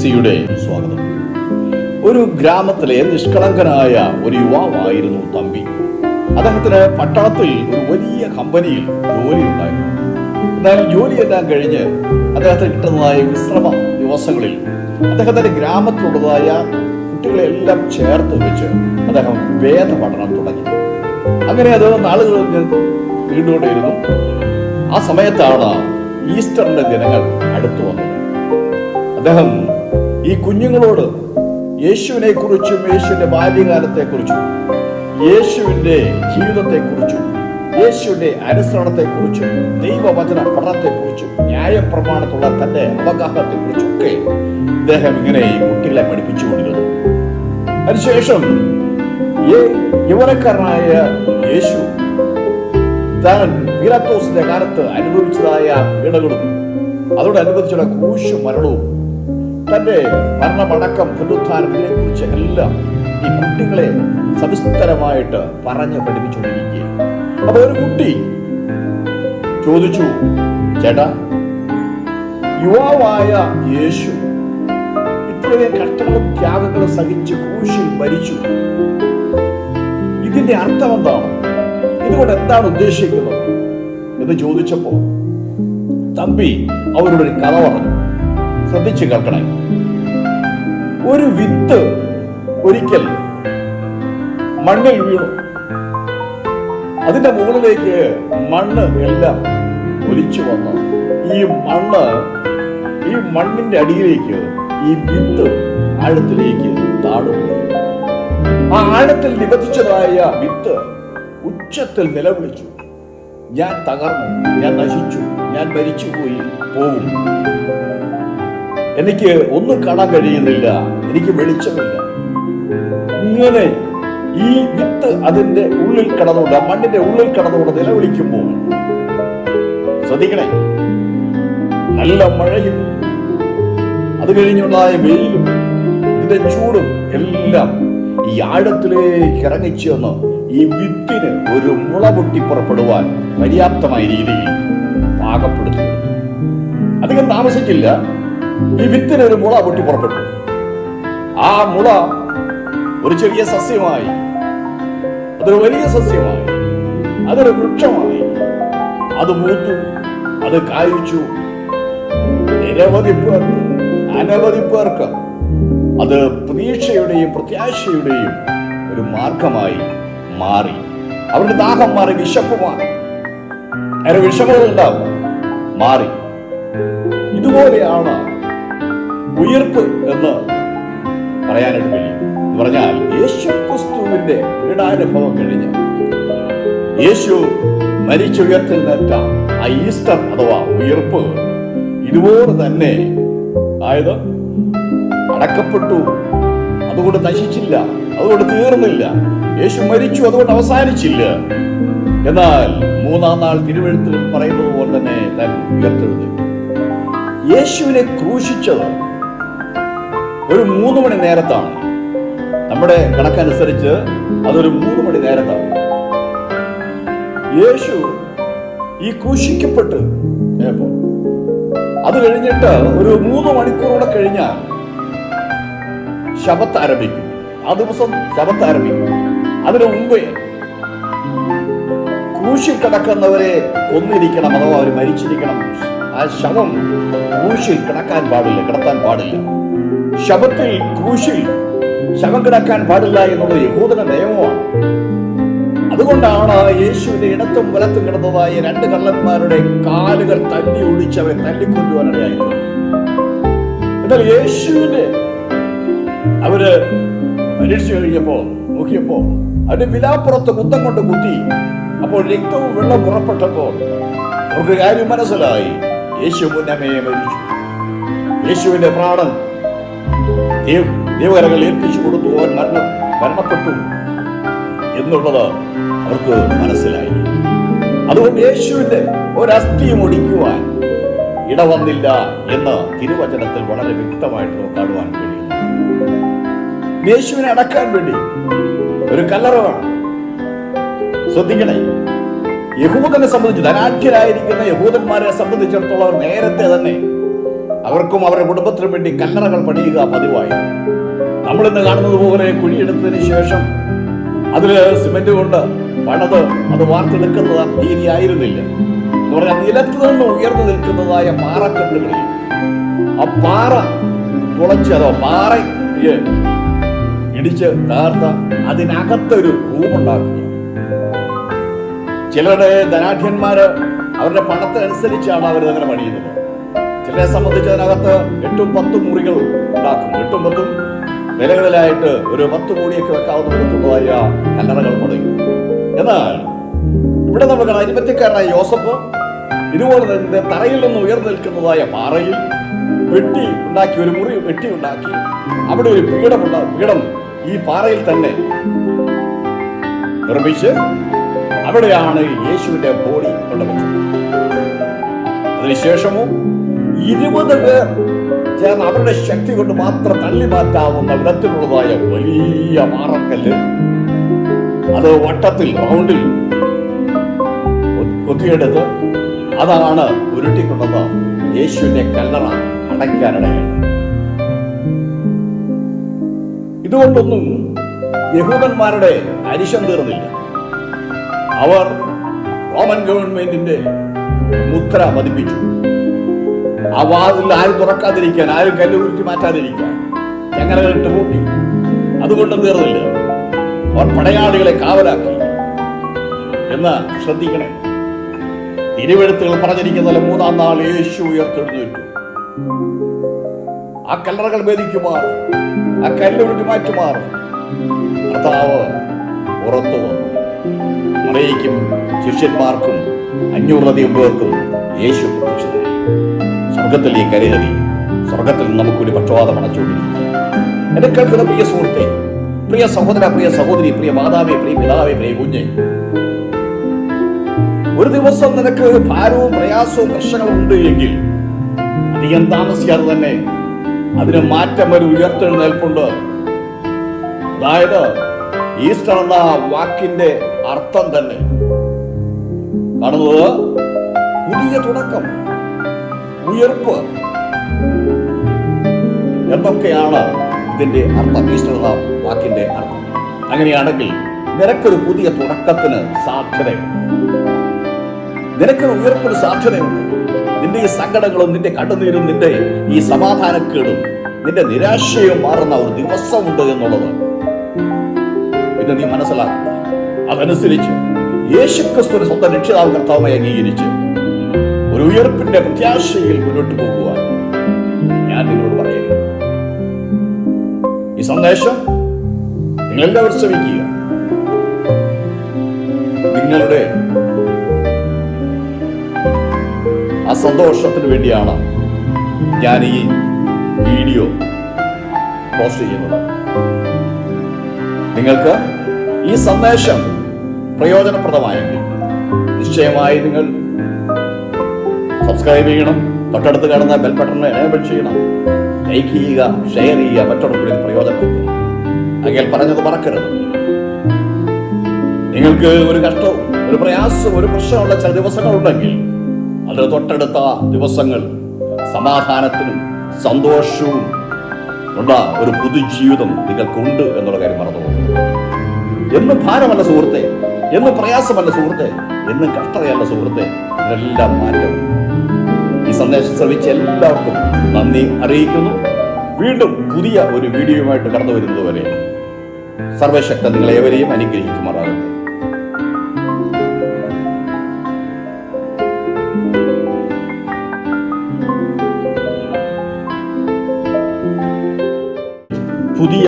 പ്രൈസിയുടെ സ്വാഗതം. ഒരു ഗ്രാമത്തിലെ നിഷ്കളങ്കനായ ഒരു യുവാവായിരുന്നു തമ്പി. അദ്ദേഹത്തിന് പട്ടണത്തിൽ ഒരു വലിയ കമ്പനിയിൽ ജോലി ഉണ്ടായിരുന്നു. എന്നാൽ ജോലിയെല്ലാം കഴിഞ്ഞ് അദ്ദേഹത്തിന് കിട്ടുന്നതായ വിശ്രമ ദിവസങ്ങളിൽ അദ്ദേഹത്തിന്റെ ഗ്രാമത്തിലുള്ളതായ കുട്ടികളെല്ലാം ചേർത്ത് വെച്ച് അദ്ദേഹം വേദപഠനം തുടങ്ങി. അങ്ങനെ അത് നാളുകൾ നീണ്ടുകൊണ്ടിരുന്നു. ആ സമയത്താണ് ഈസ്റ്ററിന്റെ ദിനങ്ങൾ അടുത്തു വന്നത്. അദ്ദേഹം ഈ കുഞ്ഞുങ്ങളോട് യേശുവിനെ കുറിച്ചും യേശുവിന്റെ ബാല്യകാലത്തെക്കുറിച്ചും യേശുവിന്റെ ജീവിതത്തെക്കുറിച്ചും യേശുവിന്റെ അനുസരണത്തെക്കുറിച്ചും ദൈവവചന പഠനത്തെക്കുറിച്ചും ന്യായപ്രമാണത്തുള്ള തന്റെ അവഗാഹത്തെക്കുറിച്ചൊക്കെ ഇദ്ദേഹം ഇങ്ങനെ ഈ കുട്ടികളെ പഠിപ്പിച്ചുകൊണ്ടിരുന്നു. അതിനുശേഷം യൗവനക്കാരനായ യേശു താൻ പീലാത്തോസിന്റെ കാലത്ത് അനുഭവിച്ചതായ പീഡകളും അതോടനുബന്ധിച്ചുള്ള ക്രൂശും മരണവും തന്റെ മരണമടക്കം പുനരുത്ഥാനം ഇതിനെക്കുറിച്ച് എല്ലാം ഈ കുട്ടികളെ സവിസ്തരമായിട്ട് പറഞ്ഞ് പഠിപ്പിച്ചുകൊണ്ടിരിക്കുകയാണ്. അപ്പൊ ഒരു കുട്ടി ചോദിച്ചു, ചേട്ടാ, യുവാവായ യേശു ഇത്രയും കഷ്ടങ്ങളും ത്യാഗങ്ങളും സഹിച്ച് ക്രൂശിൽ മരിച്ചു, ഇതിന്റെ അർത്ഥം എന്താണ്? ഇതുകൊണ്ട് എന്താണ് ഉദ്ദേശിക്കുന്നത് എന്ന് ചോദിച്ചപ്പോ തമ്പി അവരോടൊരു കഥ പറഞ്ഞു. ശ്രദ്ധിച്ചു കേൾക്കണേ. ഒരു വിത്ത് ഒരിക്കൽ മണ്ണിൽ വീണു. അതിന്റെ മുകളിലേക്ക് മണ്ണ് എല്ലാം ഒലിച്ചു വന്നു. ഈ മണ്ണിന്റെ അടിയിലേക്ക് ഈ വിത്ത് ആഴത്തിലേക്ക് താഴുന്നു. ആ ആഴത്തിൽ നിബന്ധിച്ചതായ വിത്ത് ഉച്ചത്തിൽ നിലവിളിച്ചു, ഞാൻ തകർന്നു, ഞാൻ നശിച്ചു, ഞാൻ മരിച്ചുപോയി പോകും, എനിക്ക് ഒന്നും കാണാൻ കഴിയുന്നില്ല, എനിക്ക് വെളിച്ചമില്ല. ഇങ്ങനെ ഈ വിത്ത് അതിന്റെ ഉള്ളിൽ കടന്നുകൊണ്ട്, മണ്ണിന്റെ ഉള്ളിൽ കടന്നുകൊണ്ട് നിലവിളിക്കുമ്പോൾ ശ്രദ്ധിക്കണേ, നല്ല മഴയും അത് കഴിഞ്ഞുണ്ടായ വെയിലും ഇതിന്റെ ചൂടും എല്ലാം ഈ ആഴത്തിലേക്ക് ഇറങ്ങിച്ചെന്ന് ഈ വിത്തിന് ഒരു മുള പൊട്ടി പുറപ്പെടുവാൻ പര്യാപ്തമായ രീതിയിൽ പാകപ്പെടുത്തി. അധികം താമസിച്ചില്ല, ഈ വിത്തിന് ഒരു മുള പൊട്ടി പുറപ്പെട്ടു. ആ മുള ഒരു ചെറിയ സസ്യമായി, അതൊരു വലിയ സസ്യമായി, അതൊരു വൃക്ഷമായി, അത് മൂത്തു, അത് കായ്ച്ചു. അനവധി പേർക്ക് അത് പ്രതീക്ഷയുടെയും പ്രത്യാശയുടെയും ഒരു മാർഗമായി മാറി. അവരുടെ ദാഹം മാറി, വിശപ്പ് മാറി, അതിന് വിഷമങ്ങൾ ഉണ്ടാവും, മാറി. ഇതുപോലെയാണ് ഉയർപ്പ് എന്ന് പറയാനായിട്ട് കഴിയും. എന്ന് പറഞ്ഞാൽ യേശുക്രിസ്തുവിന്റെ പീഡാനുഭവം കഴിഞ്ഞ് യേശു മരിച്ചുയർത്തെഴുന്നേറ്റ ആ ഈസ്റ്റർ അഥവാ ഉയർപ്പ് ഇതുപോലെ തന്നെ, അതായത് അടക്കപ്പെട്ടു, അതുകൊണ്ട് നശിച്ചില്ല, അതുകൊണ്ട് തീർന്നില്ല. യേശു മരിച്ചു, അതുകൊണ്ട് അവസാനിച്ചില്ല. എന്നാൽ മൂന്നാം നാൾ തിരുവെഴുത്തിൽ പറയുന്നത് പോലെ തന്നെ താൻ ഉയർത്തെഴുന്നേറ്റു. യേശുവിനെ ക്രൂശിച്ചത് ഒരു 3 മണി നേരത്താണ്. നമ്മുടെ കണക്കനുസരിച്ച് അതൊരു 3 മണി നേരത്താണ്. യേശു ഈ ക്രൂശിക്കപ്പെട്ട് അത് കഴിഞ്ഞിട്ട് ഒരു 3 മണിക്കൂറൂടെ കഴിഞ്ഞാൽ ശബത്ത് ആരംഭിക്കും. ആ ദിവസം ശബത്ത് ആരംഭിക്കും. അതിനു മുമ്പേ ക്രൂശിൽ കിടക്കുന്നവരെ കൊന്നിരിക്കണം, അഥവാ അവർ മരിച്ചിരിക്കണം. ആ ശവം ക്രൂശിൽ കിടത്താൻ പാടില്ല. ശബത്തിൽ ക്രൂശിൽ ശവം കിടക്കാൻ പാടില്ല എന്നുള്ളത് യഹൂദന നിയമമാണ്. അതുകൊണ്ടാണ് യേശുവിന്റെ ഇടത്തും വലത്തും കിടന്നതായ 2 കള്ളന്മാരുടെ കാലുകൾ തല്ലി ഒടിച്ചവരെ തല്ലിക്കൊല്ലുവാനിടയായിരുന്നു. എന്നാൽ യേശുവിനെ അവര് പരീക്ഷിച്ചു കഴിഞ്ഞപ്പോ നോക്കിയപ്പോ അതിന്റെ വിലാപ്പുറത്ത് കുന്തം കൊണ്ട് കുത്തി. അപ്പോൾ രക്തവും വെള്ളം പുറപ്പെട്ടപ്പോൾ അവർക്ക് കാര്യം മനസ്സിലായി, യേശു മുന്നമേ മരിച്ചു. യേശുവിന്റെ പ്രാണൻ ദൈവകരങ്ങൾ ഏൽപ്പിച്ചു കൊടുത്തു, അവൻ മരണപ്പെട്ടു എന്നുള്ളത് അവർക്ക് മനസ്സിലായി. അതുകൊണ്ട് യേശുവിന്റെ ഒരസ്ഥിയും ഒടിക്കുവാൻ ഇടവന്നില്ല എന്ന് തിരുവചനത്തിൽ വളരെ വ്യക്തമായിട്ട് നമുക്ക് കാണുവാൻ കഴിയും. യേശുവിനെ അടക്കാൻ വേണ്ടി ഒരു കല്ലറ വേണം. ശ്രദ്ധിക്കണേ, യഹൂദനെ സംബന്ധിച്ച്, ധനാഢ്യരായിരിക്കുന്ന യഹൂദന്മാരെ സംബന്ധിച്ചിടത്തോളം അവർ നേരത്തെ തന്നെ അവർക്കും അവരുടെ കുടുംബത്തിനും വേണ്ടി കല്ലറകൾ പണിയുക പതിവായി. നമ്മളിന്ന് കാണുന്നത് പോലെ കുഴിയെടുത്തതിന് ശേഷം അതിൽ സിമെന്റ് കൊണ്ട് പണിത് അത് വാർത്തെടുക്കുന്നത് രീതിയായിരുന്നില്ല. എന്ന് പറഞ്ഞാൽ നിലത്ത് നിന്ന് ഉയർന്നു നിൽക്കുന്നതായ പാറക്കല്ലുകളിൽ ആ പാറ തുളച്ചതോ പാറ ഇടിച്ച് തകർത്ത അതിനകത്തൊരു റൂമുണ്ടാക്കുക. ചിലരുടെ ധനാഢ്യന്മാര് അവരുടെ പണത്തിനനുസരിച്ചാണ് അവരങ്ങനെ പണിയുന്നത്. ചിലരെ സംബന്ധിച്ച് അതിനകത്ത് 8-10 മുറികൾ ഉണ്ടാക്കും. 8-10 നിലകളിലായിട്ട് ഒരു 10 കോടിയൊക്കെ വെക്കാവുന്ന വിധത്തിലുള്ളതായ കല്ലറകൾ പണിയും. എന്നാൽ ഇവിടെ നമ്മൾ അരിമത്യക്കാരനായ യോസഫ് ഇതുപോലെ തന്നെ തറയിൽ നിന്ന് ഉയർന്നു നിൽക്കുന്നതായ പാറയിൽ ഒരു മുറി വെട്ടി ഉണ്ടാക്കി അവിടെ ഒരു പീഠം ഈ പാറയിൽ തന്നെ നിർമ്മിച്ച് അവിടെയാണ് യേശുവിന്റെ ബോഡി കൊണ്ടുവച്ചത്. അതിനുശേഷമോ 20 പേർ ചേർന്ന് അവരുടെ ശക്തി കൊണ്ട് മാത്രം തള്ളി മാറ്റാവുന്ന വിധത്തിലുള്ളതായ വലിയ പാറക്കല്ല് അത് വട്ടത്തിൽ റൗണ്ടിൽ കൊത്തിയെടുത്ത് അതാണ് ഉരുട്ടിക്കൊണ്ടത് യേശുവിന്റെ കല്ലറ അടയ്ക്കാനിടയായി. ഇതുകൊണ്ടൊന്നും യഹൂദന്മാരുടെ അരിശം തീർന്നില്ല. അവർ റോമൻ ഗവൺമെന്റിന്റെ മുദ്ര പതിപ്പിച്ചു. ആ വാതിൽ ആരും തുറക്കാതിരിക്കാൻ, ആരും കല്ലുരുട്ടി മാറ്റാതിരിക്കാൻ ചങ്ങലകളിട്ട് പൂട്ടി. അതുകൊണ്ടും തീർന്നില്ല, അവർ പടയാളികളെ കാവലാക്കി. എന്ന് ശ്രദ്ധിക്കണേ, തിരുവെഴുത്തുകൾ പറഞ്ഞിരിക്കുന്ന 3-ാം നാൾ യേശു ഉയർത്തെഴുന്നേറ്റു. ആ കല്ലറകൾ ഭേദിക്കുമാർ, ആ കല്ലുരുട്ടി മാറ്റുമാർ കർത്താവ് പുറത്തു വന്നു. മറിയയ്ക്കും ശിഷ്യന്മാർക്കും 500-ലധികം പേർക്കും യേശു പ്രത്യക്ഷനായി. സ്വർഗത്തിൽ ഈ കരയറി, സ്വർഗത്തിൽ നമുക്കൊരു പക്ഷവാതം അണച്ചുകൊണ്ടിരിക്കും. എന്നെ കേൾക്കുന്ന പ്രിയ സുഹൃത്തെ, പ്രിയ സഹോദര, പ്രിയ സഹോദരി, പ്രിയ മാതാവേ, പ്രിയ പിതാവേ, പ്രിയ കുഞ്ഞെ, ഒരു ദിവസം നിനക്ക് ഭാരവും പ്രയാസവും പ്രശ്നങ്ങളും ഉണ്ട് എങ്കിൽ അധികം താമസിയാതെ തന്നെ അതിന് മാറ്റം ഒരു ഉയർത്തെഴുന്നേൽപ്പുണ്ട്. അതായത് ഈസ്റ്റർ എന്ന വാക്കിന്റെ അർത്ഥം തന്നെ കാണുന്നത് പുതിയ തുടക്കം, ഉയർപ്പ് എന്നൊക്കെയാണ് ഇതിന്റെ അർത്ഥം. ഈസ്റ്റർ എന്ന വാക്കിന്റെ അർത്ഥം അങ്ങനെയാണെങ്കിൽ നിനക്കൊരു പുതിയ തുടക്കത്തിന് സാധ്യതയുണ്ട്, നിനക്കൊരു ഉയർപ്പിന് സാധ്യതയുണ്ട്. നിന്റെ ഈ സങ്കടങ്ങളും നിന്റെ കണ്ണുനീരും നിന്റെ ഈ സമാധാനക്കേടും നിന്റെ നിരാശയും മാറുന്ന ഒരു ദിവസമുണ്ട് എന്നുള്ളത് ഇത് നീ മനസ്സിലാക്കുക. അതനുസരിച്ച് യേശുക്രിസ്തുവിനെ സ്വന്തം രക്ഷിതാവ് കർത്താവുമായി അംഗീകരിച്ച് ഒരു ഉയർപ്പിന്റെ പ്രത്യാശയിൽ മുന്നോട്ട് പോകുവാൻ ഞാൻ നിങ്ങളോട് പറയുന്നു. ഈ സന്ദേശം നിങ്ങളെല്ലാവരും ശ്രമിക്കുക. നിങ്ങളുടെ ആ സന്തോഷത്തിന് വേണ്ടിയാണ് ഞാൻ ഈ വീഡിയോ പോസ്റ്റ് ചെയ്യുന്നത്. നിങ്ങൾക്ക് ഈ സന്ദേശം പ്രയോജനപ്രദമായെങ്കിൽ നിശ്ചയമായി നിങ്ങൾ സബ്സ്ക്രൈബ് ചെയ്യണം, തൊട്ടടുത്ത് കാണുന്ന ബെൽ ബട്ടൺ എനേബിൾ ചെയ്യണം, ലൈക്ക് ചെയ്യുക, ഷെയർ ചെയ്യുക, മറ്റുള്ളവർക്ക് പ്രയോജനപ്പെടുത്തുക. അങ്ങനെ പറഞ്ഞത് മറക്കരുത്. നിങ്ങൾക്ക് ഒരു കഷ്ടവും ഒരു പ്രയാസവും ഒരു പ്രശ്നമുള്ള ചില ദിവസങ്ങളുണ്ടെങ്കിൽ അതിന് തൊട്ടടുത്ത ദിവസങ്ങൾ സമാധാനത്തിനും സന്തോഷവും ഉള്ള ഒരു പുതുജീവിതം നിങ്ങൾക്കുണ്ട് എന്നുള്ള കാര്യം മറന്നു പോകുന്നു. എന്നും ഭാരമല്ല സുഹൃത്തെ, എന്നും പ്രയാസമല്ല സുഹൃത്തെ, എന്നും കഷ്ടതയല്ല സുഹൃത്തെ, ഇതെല്ലാം മാറ്റം. ഈ സന്ദേശം ശ്രവിച്ച എല്ലാവർക്കും നന്ദി അറിയിക്കുന്നു. വീണ്ടും പുതിയ ഒരു വീഡിയോയുമായിട്ട് കടന്നു വരുന്നതുവരെ സർവശക്തൻ നിങ്ങളേവരെയും അനുഗ്രഹിക്കുമാറാകട്ടെ. പുതിയ